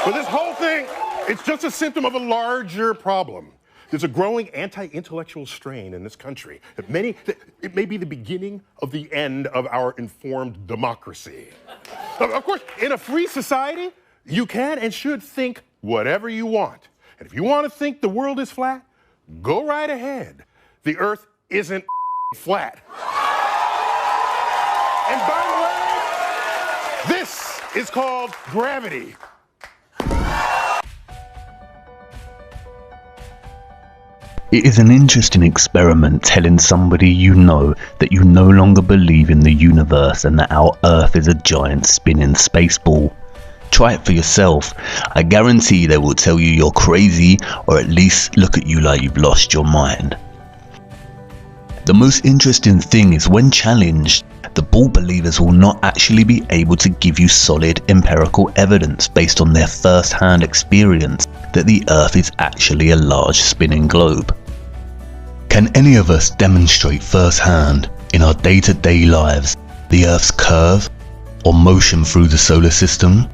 But this whole thing, it's just a symptom of a larger problem. There's a growing anti-intellectual strain in this country. It may be the beginning of the end of our informed democracy. Of course, in a free society, you can and should think whatever you want. And if you want to think the world is flat, go right ahead. The earth isn't flat. And by the way, this is called gravity. It is an interesting experiment telling somebody you know that you no longer believe in the universe and that our Earth is a giant spinning space ball. Try it for yourself. I guarantee they will tell you you're crazy, or at least look at you like you've lost your mind. The most interesting thing is when challenged, the ball believers will not actually be able to give you solid empirical evidence based on their first-hand experience that the Earth is actually a large spinning globe. Can any of us demonstrate firsthand in our day-to-day lives the Earth's curve or motion through the solar system?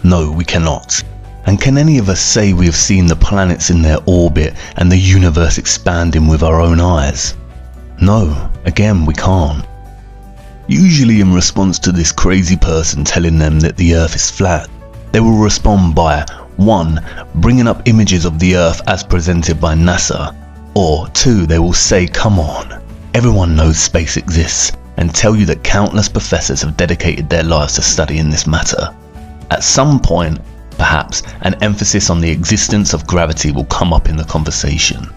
No, we cannot. And can any of us say we have seen the planets in their orbit and the universe expanding with our own eyes? No, again, we can't. Usually in response to this crazy person telling them that the Earth is flat, they will respond by 1. Bringing up images of the Earth as presented by NASA, or 2. They will say, come on, everyone knows space exists, and tell you that countless professors have dedicated their lives to studying this matter. At some point, perhaps, an emphasis on the existence of gravity will come up in the conversation.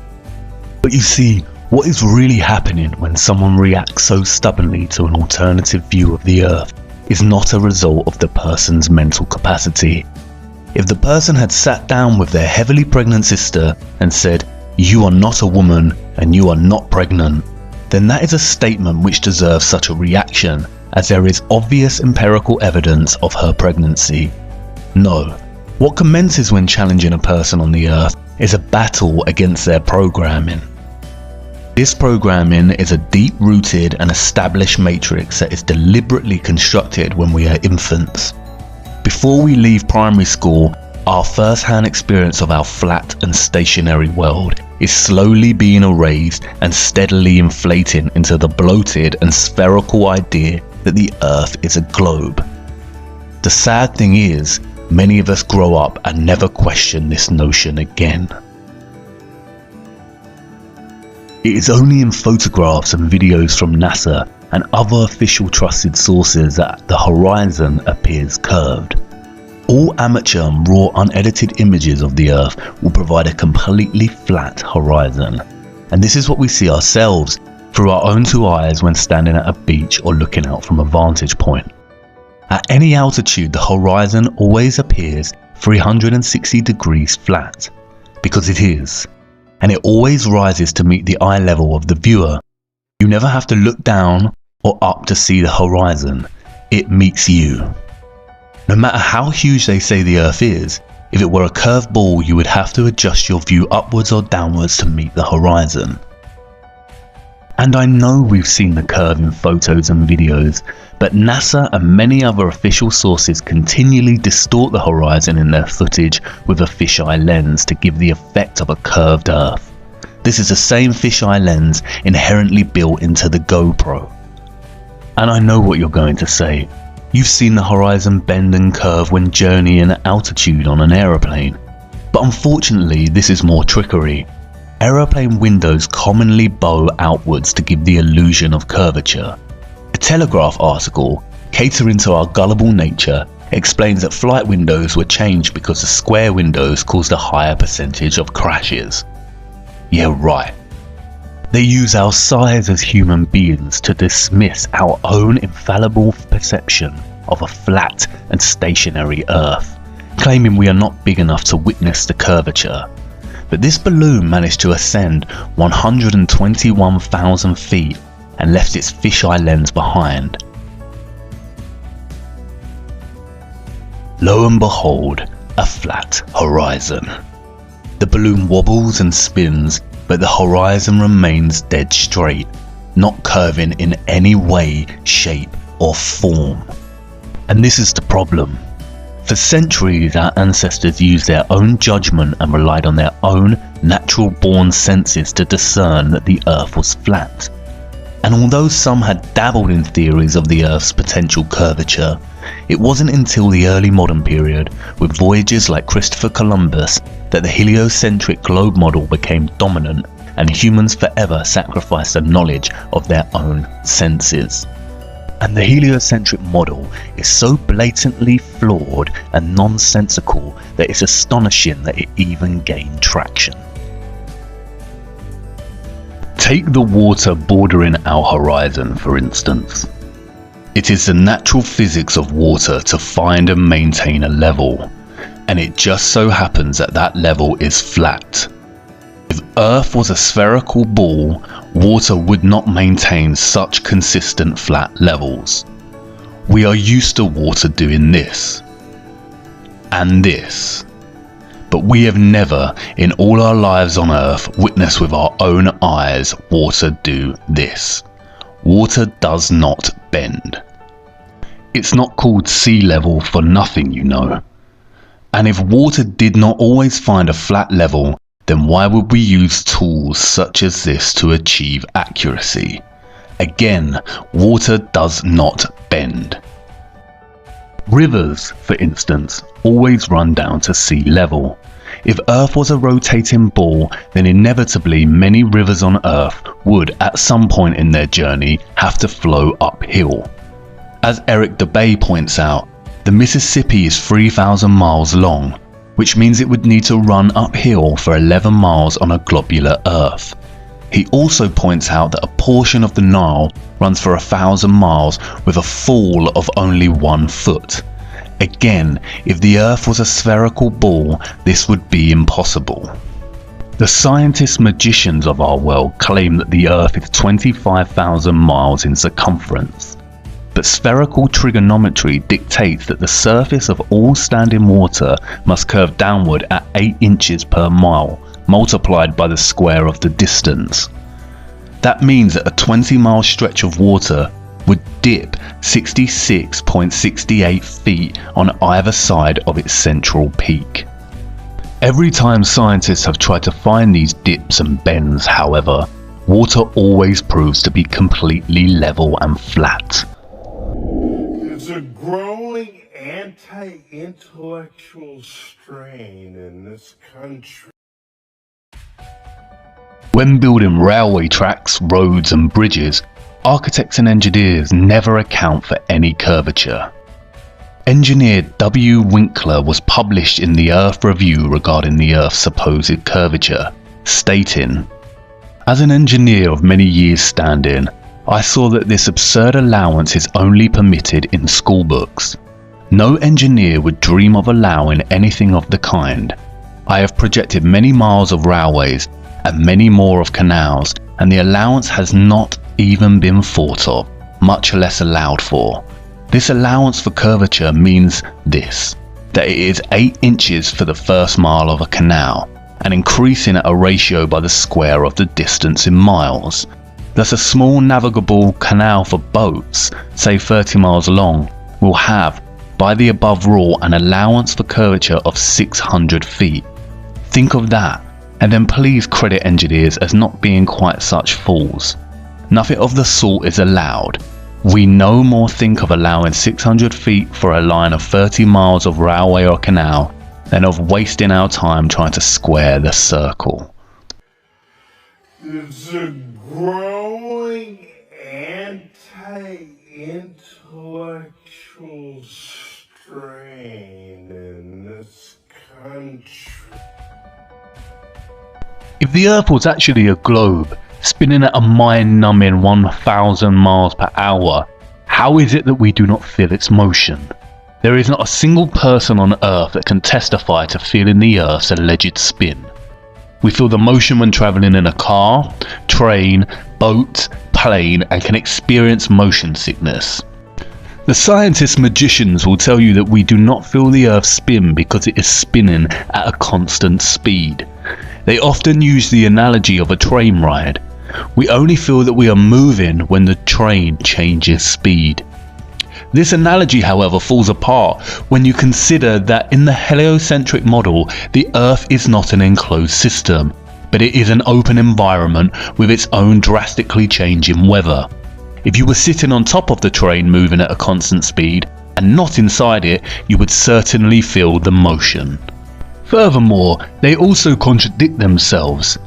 But you see, what is really happening when someone reacts so stubbornly to an alternative view of the Earth is not a result of the person's mental capacity. If the person had sat down with their heavily pregnant sister and said, "You are not a woman and you are not pregnant," then that is a statement which deserves such a reaction, as there is obvious empirical evidence of her pregnancy. No, what commences when challenging a person on the Earth is a battle against their programming. This programming is a deep-rooted and established matrix that is deliberately constructed when we are infants. Before we leave primary school, our first-hand experience of our flat and stationary world is slowly being erased and steadily inflating into the bloated and spherical idea that the Earth is a globe. The sad thing is, many of us grow up and never question this notion again. It is only in photographs and videos from NASA and other official trusted sources that the horizon appears curved. All amateur and raw unedited images of the Earth will provide a completely flat horizon. And this is what we see ourselves through our own two eyes when standing at a beach or looking out from a vantage point. At any altitude, the horizon always appears 360 degrees flat, because it is. And it always rises to meet the eye level of the viewer. You never have to look down or up to see the horizon. It meets you. No matter how huge they say the Earth is, if it were a curved ball, you would have to adjust your view upwards or downwards to meet the horizon. And I know we've seen the curve in photos and videos, but NASA and many other official sources continually distort the horizon in their footage with a fisheye lens to give the effect of a curved Earth. This is the same fisheye lens inherently built into the GoPro. And I know what you're going to say. You've seen the horizon bend and curve when journeying at altitude on an aeroplane. But unfortunately, this is more trickery. Aeroplane windows commonly bow outwards to give the illusion of curvature. A Telegraph article, catering to our gullible nature, explains that flight windows were changed because the square windows caused a higher percentage of crashes. Yeah, right. They use our size as human beings to dismiss our own infallible perception of a flat and stationary Earth, claiming we are not big enough to witness the curvature. But this balloon managed to ascend 121,000 feet and left its fisheye lens behind. Lo and behold, a flat horizon. The balloon wobbles and spins, but the horizon remains dead straight, not curving in any way, shape or form. And this is the problem. For centuries, our ancestors used their own judgment and relied on their own natural-born senses to discern that the Earth was flat. And although some had dabbled in theories of the Earth's potential curvature, it wasn't until the early modern period, with voyagers like Christopher Columbus, that the heliocentric globe model became dominant and humans forever sacrificed the knowledge of their own senses. And the heliocentric model is so blatantly flawed and nonsensical that it's astonishing that it even gained traction. Take the water bordering our horizon, for instance. It is the natural physics of water to find and maintain a level, and it just so happens that that level is flat. If Earth was a spherical ball, water would not maintain such consistent flat levels. We are used to water doing this and this, but we have never in all our lives on Earth witnessed with our own eyes water do this. Water does not bend. It's not called sea level for nothing, you know. And if water did not always find a flat level, then why would we use tools such as this to achieve accuracy? Again, water does not bend. Rivers, for instance, always run down to sea level. If Earth was a rotating ball, then inevitably many rivers on Earth would, at some point in their journey, have to flow uphill. As Eric DeBay points out, the Mississippi is 3,000 miles long, which means it would need to run uphill for 11 miles on a globular Earth. He also points out that a portion of the Nile runs for 1,000 miles with a fall of only 1 foot. Again, if the Earth was a spherical ball, this would be impossible. The scientist magicians of our world claim that the Earth is 25,000 miles in circumference. But spherical trigonometry dictates that the surface of all standing water must curve downward at 8 inches per mile, multiplied by the square of the distance. That means that a 20-mile stretch of water would dip 66.68 feet on either side of its central peak. Every time scientists have tried to find these dips and bends, however, water always proves to be completely level and flat. There's a growing anti-intellectual strain in this country. When building railway tracks, roads and bridges, architects and engineers never account for any curvature. Engineer W. Winkler was published in the Earth Review regarding the Earth's supposed curvature, stating, "As an engineer of many years' standing, I saw that this absurd allowance is only permitted in school books. No engineer would dream of allowing anything of the kind. I have projected many miles of railways and many more of canals, and the allowance has not even been thought of, much less allowed for. This allowance for curvature means this, that it is 8 inches for the first mile of a canal, and increasing at a ratio by the square of the distance in miles. Thus a small navigable canal for boats, say 30 miles long, will have, by the above rule, an allowance for curvature of 600 feet. Think of that, and then please credit engineers as not being quite such fools. Nothing of the sort is allowed. We no more think of allowing 600 feet for a line of 30 miles of railway or canal than of wasting our time trying to square the circle." There's a growing anti-intellectual strain in this country. If the Earth was actually a globe, spinning at a mind-numbing 1,000 miles per hour, how is it that we do not feel its motion? There is not a single person on Earth that can testify to feeling the Earth's alleged spin. We feel the motion when travelling in a car, train, boat, plane, and can experience motion sickness. The scientist magicians will tell you that we do not feel the Earth spin because it is spinning at a constant speed. They often use the analogy of a train ride. We only feel that we are moving when the train changes speed. This analogy, however, falls apart when you consider that in the heliocentric model, the Earth is not an enclosed system, but it is an open environment with its own drastically changing weather. If you were sitting on top of the train moving at a constant speed, and not inside it, you would certainly feel the motion. Furthermore, they also contradict themselves.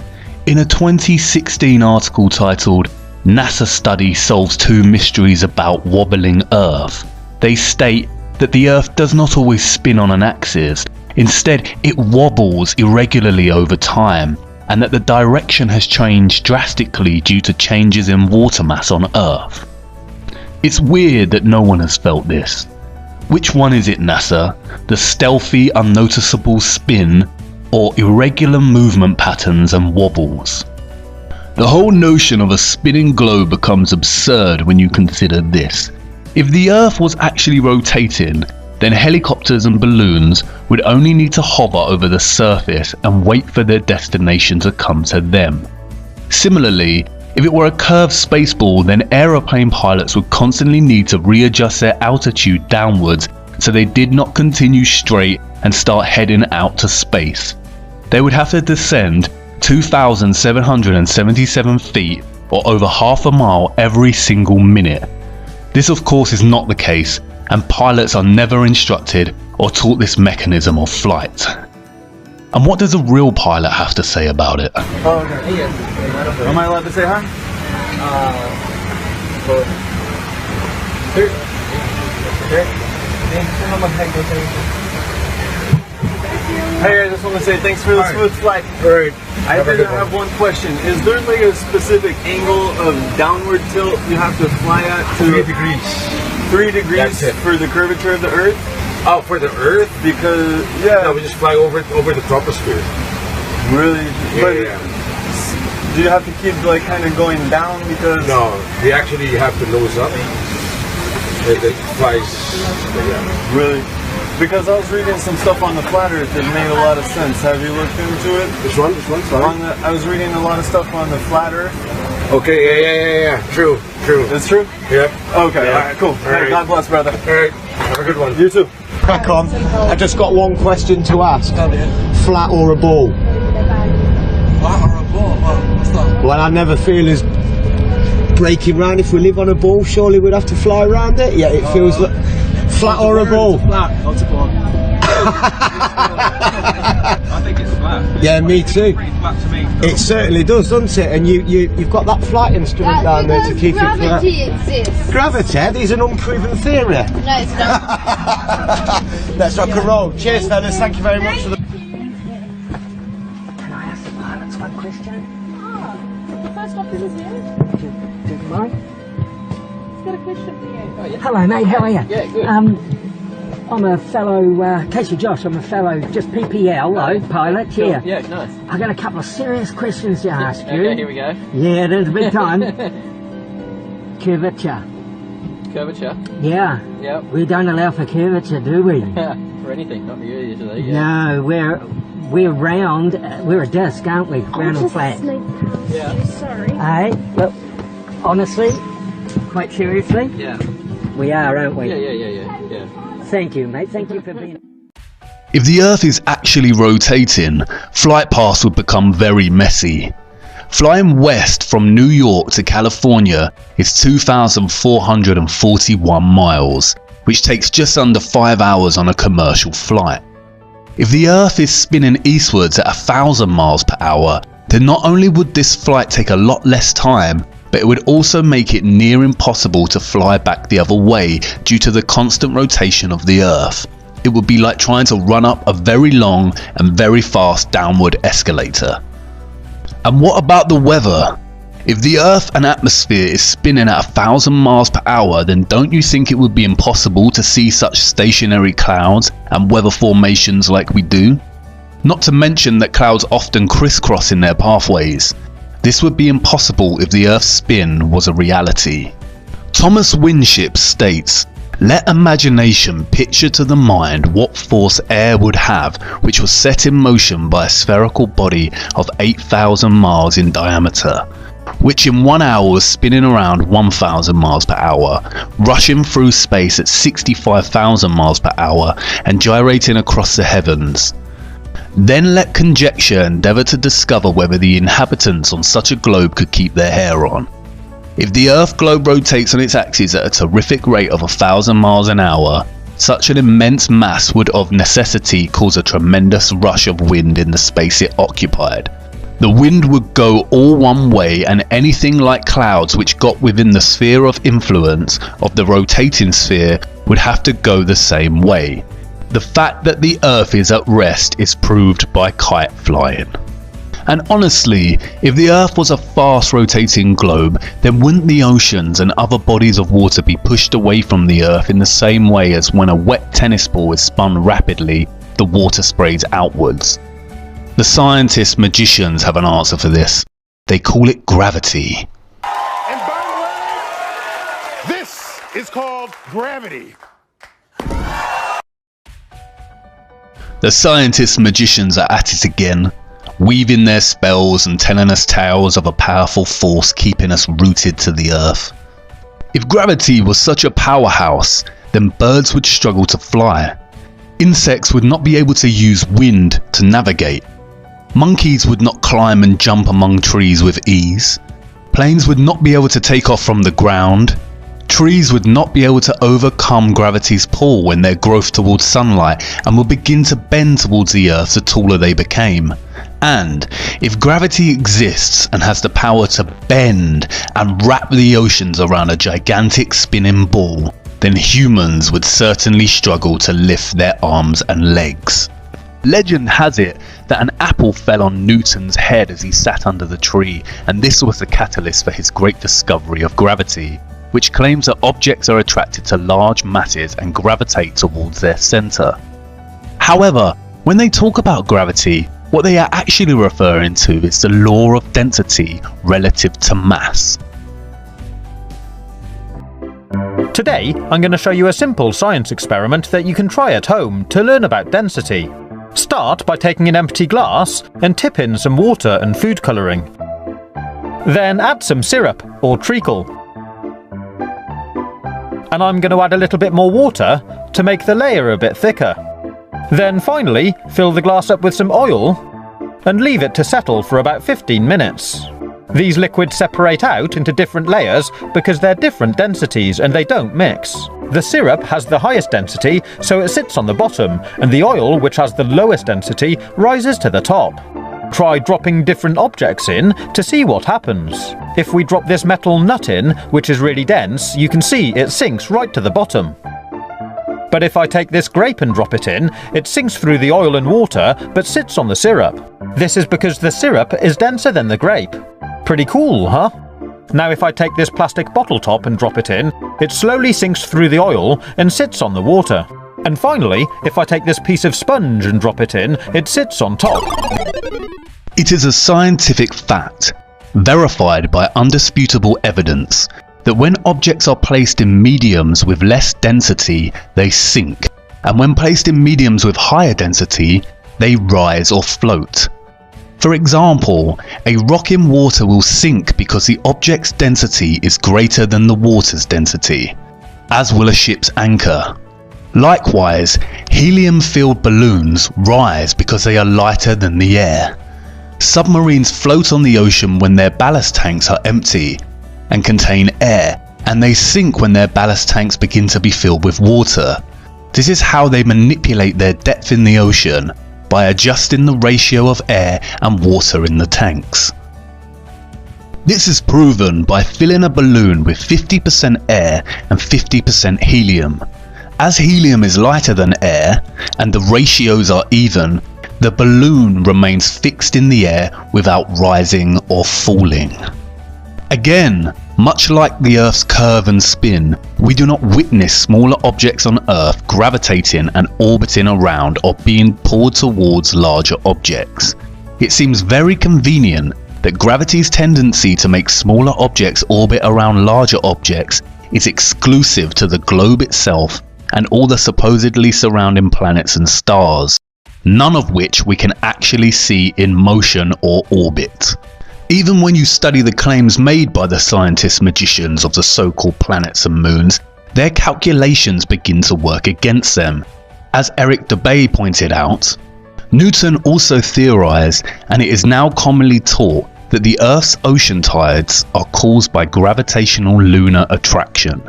In a 2016 article titled NASA Study Solves 2 Mysteries About Wobbling Earth, they state that the Earth does not always spin on an axis. Instead, it wobbles irregularly over time, and that the direction has changed drastically due to changes in water mass on Earth. It's weird that no one has felt this. Which one is it, NASA? The stealthy, unnoticeable spin, or irregular movement patterns and wobbles? The whole notion of a spinning globe becomes absurd when you consider this. If the Earth was actually rotating, then helicopters and balloons would only need to hover over the surface and wait for their destination to come to them. Similarly, if it were a curved spaceball, then aeroplane pilots would constantly need to readjust their altitude downwards so they did not continue straight and start heading out to space. They would have to descend 2,777 feet, or over half a mile every single minute. This of course is not the case, and pilots are never instructed or taught this mechanism of flight. And what does a real pilot have to say about it? Oh, okay. Am I allowed to say hi? Hey, I just want to say thanks for the smooth flight. Right. I did have one question. Is there like a specific angle of downward tilt you have to fly at? 3 degrees. 3 degrees for the curvature of the Earth? Oh, for the Earth? Because, No, we just fly over the troposphere. Really? Yeah. Do you have to keep like kind of going down because? No, we actually have to nose up. It flies. Yeah. Really? Because I was reading some stuff on the flat Earth that made a lot of sense. Have you looked into it? Which one? Sorry? I was reading a lot of stuff on the flat Earth. Okay, yeah. True. It's true? Yeah. Okay, Yeah. alright, cool. Hey, right. God bless, brother. Alright, have a good one. You too. Crack on. I just got one question to ask. Flat or a ball? Flat or a ball? What's that? Well, I never feel as breaking round. If we live on a ball, surely we'd have to fly around it. Yeah, it feels like flat or a ball. Flat. Not a ball. I think it's flat. Yeah, me too. Pretty flat to me. It certainly does, doesn't it? And you've got that flight instrument down there to keep it flat. Gravity exists. Gravity? Is an unproven theory. No, it's not. Let's rock and roll. Cheers, fellas. Thank you very much for the. Can I ask the pilots one question? First off, this is you. Do you mind? He's got a question for you. Hello, mate. How are you? Yeah, good. I'm a fellow, Casey Josh, I'm a fellow, just PPL, pilot, yeah. Yeah, nice. I've got a couple of serious questions to ask you. Okay, here we go. Yeah, there's a big time. Curvature. Curvature. Yeah. Yep. We don't allow for curvature, do we? For anything, not for you usually. Yeah. No, we're round, we're a disc, aren't we? Round and flat. Yeah. Sorry. Hey, look, honestly, quite seriously, Yeah. we are, aren't we? Yeah. Thank you, mate. Thank you for being... If the Earth is actually rotating, flight paths would become very messy. Flying west from New York to California is 2,441 miles, which takes just under 5 hours on a commercial flight. If the Earth is spinning eastwards at 1,000 miles per hour, then not only would this flight take a lot less time, but it would also make it near impossible to fly back the other way due to the constant rotation of the Earth. It would be like trying to run up a very long and very fast downward escalator. And what about the weather? If the Earth and atmosphere is spinning at 1,000 miles per hour, then don't you think it would be impossible to see such stationary clouds and weather formations like we do? Not to mention that clouds often crisscross in their pathways. This would be impossible if the Earth's spin was a reality. Thomas Winship states, "Let imagination picture to the mind what force air would have which was set in motion by a spherical body of 8,000 miles in diameter. which in 1 hour was spinning around 1,000 miles per hour, rushing through space at 65,000 miles per hour and gyrating across the heavens. Then let conjecture endeavour to discover whether the inhabitants on such a globe could keep their hair on. If the Earth globe rotates on its axis at a terrific rate of 1,000 miles an hour, such an immense mass would of necessity cause a tremendous rush of wind in the space it occupied. The wind would go all one way, and anything like clouds which got within the sphere of influence of the rotating sphere would have to go the same way. The fact that the Earth is at rest is proved by kite flying. And honestly, if the Earth was a fast rotating globe, then wouldn't the oceans and other bodies of water be pushed away from the Earth in the same way as when a wet tennis ball is spun rapidly, the water sprays outwards? The scientists magicians have an answer for this. They call it gravity. And by the way, this is called gravity. The scientists magicians are at it again, weaving their spells and telling us tales of a powerful force keeping us rooted to the Earth. If gravity was such a powerhouse, then birds would struggle to fly. Insects would not be able to use wind to navigate. Monkeys would not climb and jump among trees with ease. Planes would not be able to take off from the ground. Trees would not be able to overcome gravity's pull when their growth towards sunlight and would begin to bend towards the Earth the taller they became. And if gravity exists and has the power to bend and wrap the oceans around a gigantic spinning ball, then humans would certainly struggle to lift their arms and legs. Legend has it that an apple fell on Newton's head as he sat under the tree, and this was the catalyst for his great discovery of gravity, which claims that objects are attracted to large masses and gravitate towards their centre. However, when they talk about gravity, what they are actually referring to is the law of density relative to mass. Today, I'm going to show you a simple science experiment that you can try at home to learn about density. Start by taking an empty glass and tip in some water and food colouring. Then add some syrup or treacle. And I'm going to add a little bit more water to make the layer a bit thicker. Then finally, fill the glass up with some oil and leave it to settle for about 15 minutes. These liquids separate out into different layers because they're different densities and they don't mix. The syrup has the highest density, so it sits on the bottom, and the oil, which has the lowest density, rises to the top. Try dropping different objects in to see what happens. If we drop this metal nut in, which is really dense, you can see it sinks right to the bottom. But if I take this grape and drop it in, it sinks through the oil and water, but sits on the syrup. This is because the syrup is denser than the grape. Pretty cool, huh? Now if I take this plastic bottle top and drop it in, it slowly sinks through the oil and sits on the water. And finally, if I take this piece of sponge and drop it in, it sits on top. It is a scientific fact, verified by undisputable evidence, that when objects are placed in mediums with less density, they sink, and when placed in mediums with higher density, they rise or float. For example, a rock in water will sink because the object's density is greater than the water's density, as will a ship's anchor. Likewise, helium-filled balloons rise because they are lighter than the air. Submarines float on the ocean when their ballast tanks are empty and contain air, and they sink when their ballast tanks begin to be filled with water. This is how they manipulate their depth in the ocean, by adjusting the ratio of air and water in the tanks. This is proven by filling a balloon with 50% air and 50% helium. As helium is lighter than air and the ratios are even, the balloon remains fixed in the air without rising or falling. Again, much like the Earth's curve and spin, we do not witness smaller objects on Earth gravitating and orbiting around or being pulled towards larger objects. It seems very convenient that gravity's tendency to make smaller objects orbit around larger objects is exclusive to the globe itself and all the supposedly surrounding planets and stars, none of which we can actually see in motion or orbit. Even when you study the claims made by the scientist magicians of the so-called planets and moons, their calculations begin to work against them. As Eric Dubay pointed out, Newton also theorized, and it is now commonly taught, that the Earth's ocean tides are caused by gravitational lunar attraction.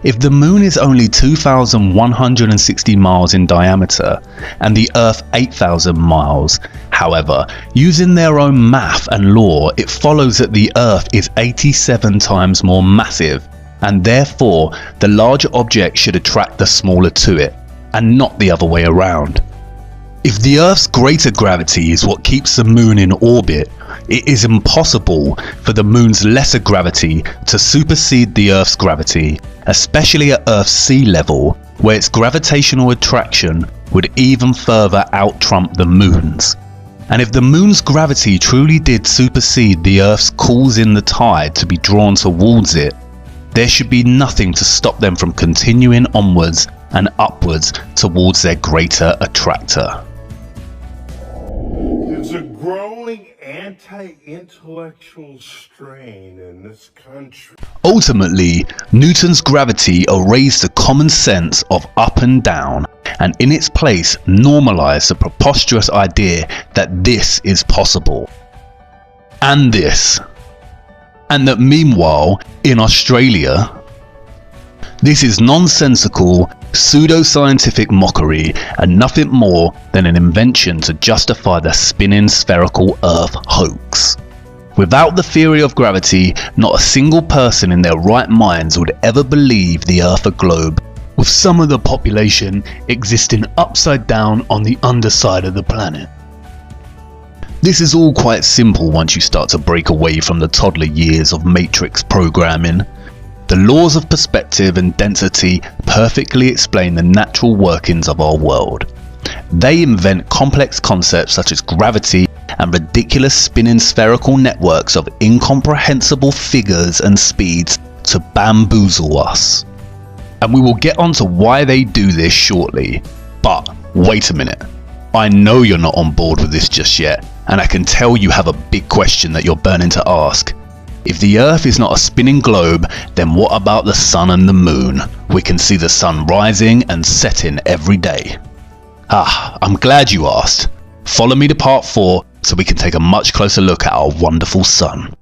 If the moon is only 2,160 miles in diameter and the Earth 8,000 miles, however, using their own math and law, it follows that the Earth is 87 times more massive, and therefore the larger object should attract the smaller to it, and not the other way around. If the Earth's greater gravity is what keeps the moon in orbit, it is impossible for the moon's lesser gravity to supersede the Earth's gravity, especially at Earth's sea level, where its gravitational attraction would even further out-trump the moon's. And if the moon's gravity truly did supersede the Earth's causing the tide to be drawn towards it, there should be nothing to stop them from continuing onwards and upwards towards their greater attractor. There's a growing anti-intellectual strain in this country. Ultimately, Newton's gravity erased the common sense of up and down, and in its place normalized the preposterous idea that this is possible. And this. And that meanwhile, in Australia, this is nonsensical, pseudo-scientific mockery and nothing more than an invention to justify the spinning spherical Earth hoax. Without the theory of gravity, not a single person in their right minds would ever believe the Earth a globe, with some of the population existing upside down on the underside of the planet. This is all quite simple once you start to break away from the toddler years of matrix programming. The laws of perspective and density perfectly explain the natural workings of our world. They invent complex concepts such as gravity and ridiculous spinning spherical networks of incomprehensible figures and speeds to bamboozle us. And we will get onto why they do this shortly. But wait a minute. I know you're not on board with this just yet, and I can tell you have a big question that you're burning to ask. If the Earth is not a spinning globe, then what about the sun and the moon? We can see the sun rising and setting every day. I'm glad you asked. Follow me to part 4 so we can take a much closer look at our wonderful sun.